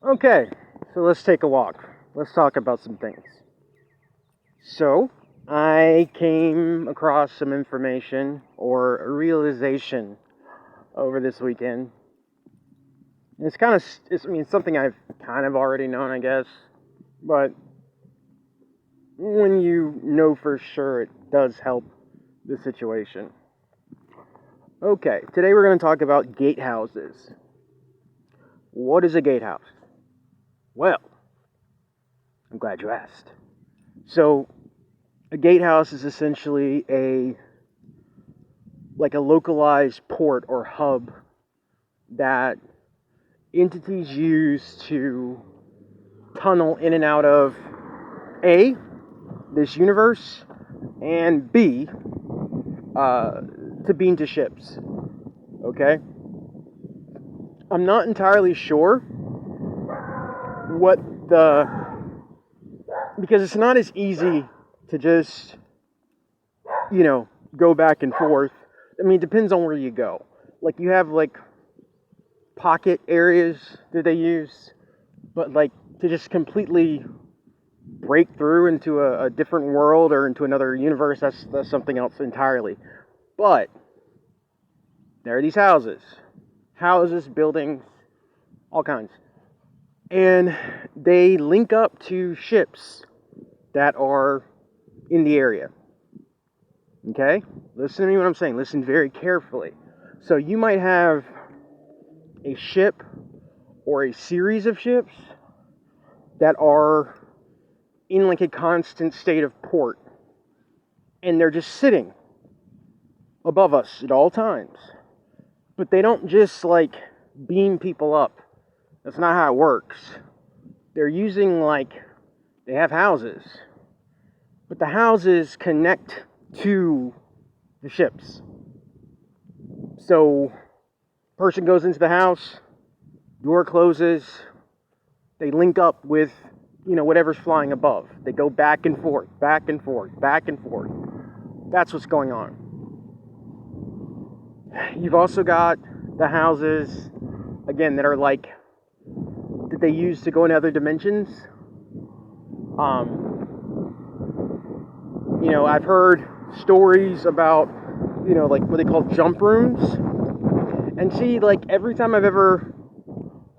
Okay, so let's take a walk. Let's talk about some things. So, I came across some information or a realization over this weekend. It's kind of, it's something I've kind of already known, I guess, but when you know for sure, it does help the situation. Okay, today we're going to talk about gatehouses. What is a gatehouse? Well, I'm glad you asked. So, a gatehouse is essentially a localized port or hub that entities use to tunnel in and out of A, this universe, and B, to beam to ships. Okay? I'm not entirely sure what because it's not as easy to just, go back and forth. I mean, it depends on where you go. Like, you have, pocket areas that they use, but, to just completely break through into a different world or into another universe, that's something else entirely. But there are these houses, buildings, all kinds. And they link up to ships that are in the area. Okay? Listen to me what I'm saying. Listen very carefully. So you might have a ship or a series of ships that are in a constant state of port. And they're just sitting above us at all times. But they don't just beam people up. That's not how it works. They're using they have houses. But the houses connect to the ships. So, person goes into the house, door closes, they link up with, whatever's flying above. They go back and forth, back and forth, back and forth. That's what's going on. You've also got the houses, again, that are that they use to go into other dimensions. I've heard stories about, what they call jump rooms. And see, every time I've ever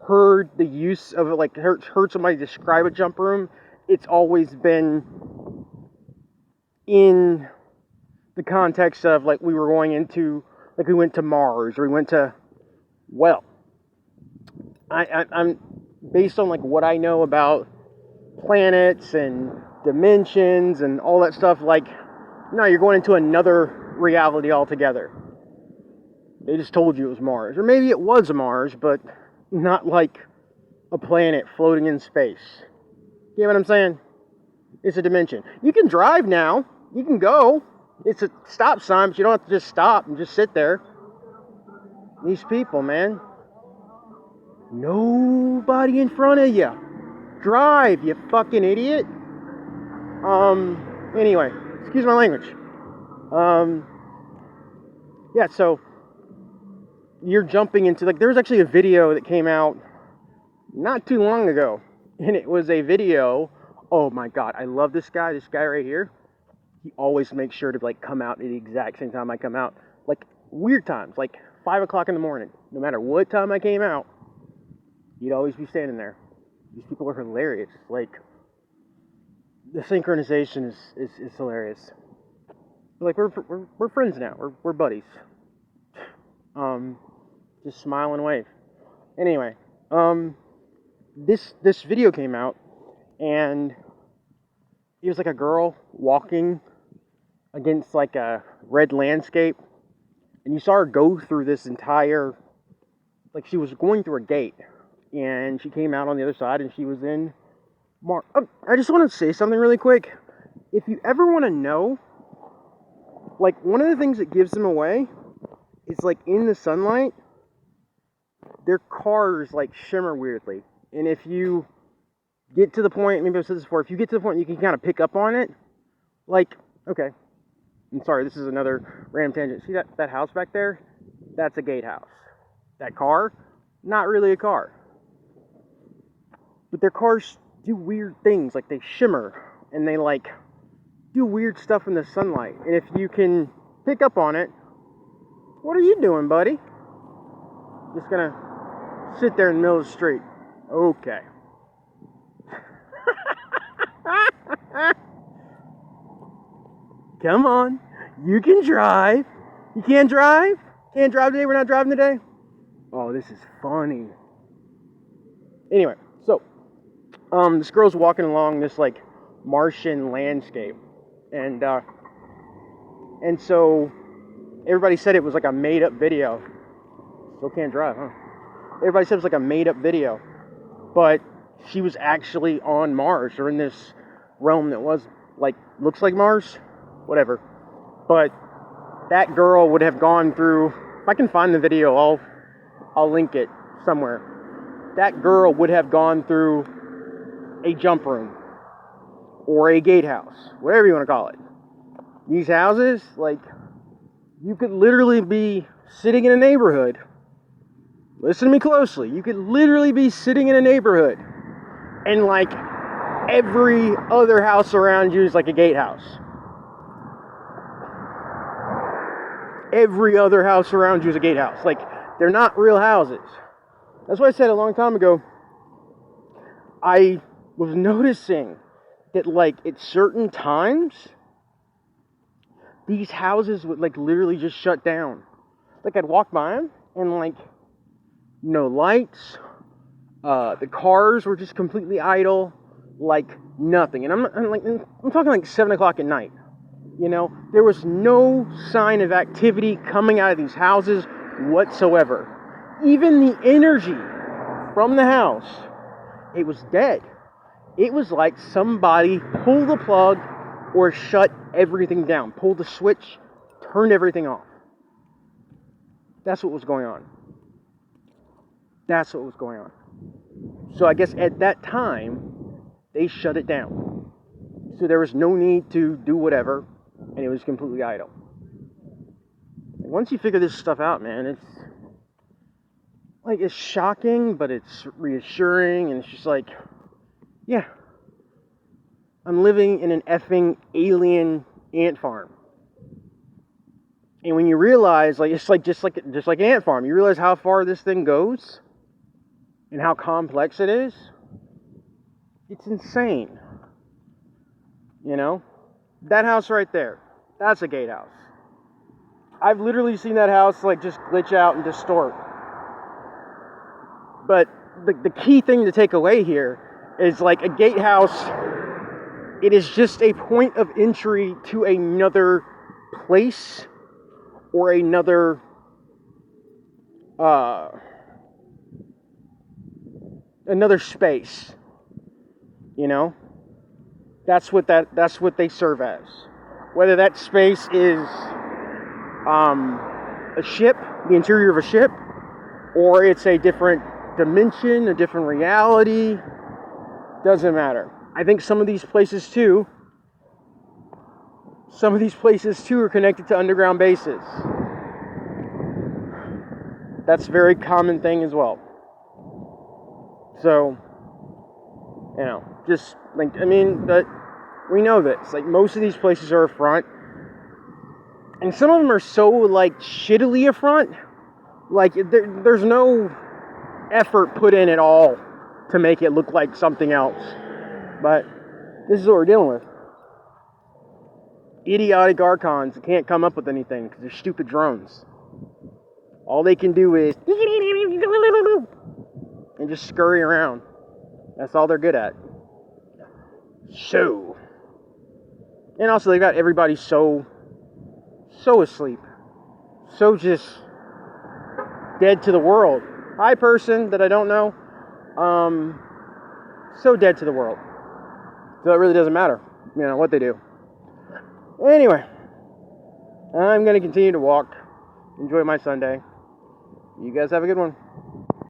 heard the use of it, heard somebody describe a jump room, it's always been in the context of, we were going into, we went to Mars, or we went to, I'm based on, what I know about planets and dimensions and all that stuff, no, you're going into another reality altogether. They just told you it was Mars. Or maybe it was Mars, but not a planet floating in space. You know what I'm saying? It's a dimension. You can drive now. You can go. It's a stop sign, but you don't have to just stop and just sit there. These people, man. Nobody in front of you. Drive, you fucking idiot. Anyway, excuse my language. Yeah, so you're jumping into, there was actually a video that came out not too long ago, and it was a video. Oh my god, I love this guy right here. He always makes sure to come out at the exact same time I come out, weird times, 5 o'clock in the morning. No matter what time I came out, he'd always be standing there. These people are hilarious. The synchronization is hilarious. We're friends now. We're buddies. Just smile and wave. Anyway, this video came out, and it was a girl walking against a red landscape, and you saw her go through this entire, she was going through a gate, and she came out on the other side, and she was in Mars. Oh, I just want to say something really quick. If you ever want to know, one of the things that gives them away is in the sunlight, their cars shimmer weirdly. And if you get to the point, maybe I've said this before, if you get to the point you can kind of pick up on it, okay, I'm sorry, this is another random tangent. See that house back there? That's a gatehouse. That car? Not really a car. but their cars do weird things, like they shimmer and they like do weird stuff in the sunlight. And if you can pick up on it, what are you doing, buddy? Just gonna sit there in the middle of the street. Okay. Come on, you can drive. You can't drive? Can't drive today? We're not driving today? Oh, this is funny. Anyway, so this girl's walking along this like Martian landscape, and so everybody said it was like a made-up video. Still can't drive, huh? Everybody said it was like a made-up video, but she was actually on Mars, or in this realm that was like looks like Mars, whatever. But that girl would have gone through. If I can find the video, I'll link it somewhere. That girl would have gone through a jump room or a gatehouse, whatever you want to call it. These houses, like, you could literally be sitting in a neighborhood. Listen to me closely. You could literally be sitting in a neighborhood and like every other house around you is like a gatehouse. Every other house around you is a gatehouse. Like, they're not real houses. That's what I said a long time ago. I was noticing that, like, at certain times, these houses would, like, literally just shut down. Like, I'd walk by them, and, like, no lights. The cars were just completely idle. Like, nothing. And I'm talking, like, 7 o'clock at night. You know, there was no sign of activity coming out of these houses whatsoever. Even the energy from the house, it was dead. It was like somebody pulled the plug or shut everything down, pulled the switch, turned everything off. That's what was going on. That's what was going on. So I guess at that time, they shut it down. So there was no need to do whatever. And it was completely idle. And once you figure this stuff out, man, it's like, it's shocking, but it's reassuring, and it's just like, yeah, I'm living in an effing alien ant farm. And when you realize, like, it's like just like an ant farm, you realize how far this thing goes and how complex it is. It's insane. You know? That house right there, that's a gatehouse. I've literally seen that house like just glitch out and distort. But the key thing to take away here is, like, a gatehouse, it is just a point of entry to another place or another another space. You know? That's what they serve as. Whether that space is a ship, the interior of a ship, or it's a different dimension, a different reality, doesn't matter. I think some of these places too are connected to underground bases. That's a very common thing as well. So, you know, just like, I mean, but we know this. Like, most of these places are a front. And some of them are so, like, shittily a front. Like, there's no effort put in at all to make it look like something else. But this is what we're dealing with. Idiotic archons that can't come up with anything because they're stupid drones. All they can do is and just scurry around. That's all they're good at. So, and also they got everybody so asleep, so just dead to the world. Hi, person that I don't know, so dead to the world. So it really doesn't matter, you know, what they do. Anyway, I'm gonna continue to walk, enjoy my Sunday. You guys have a good one.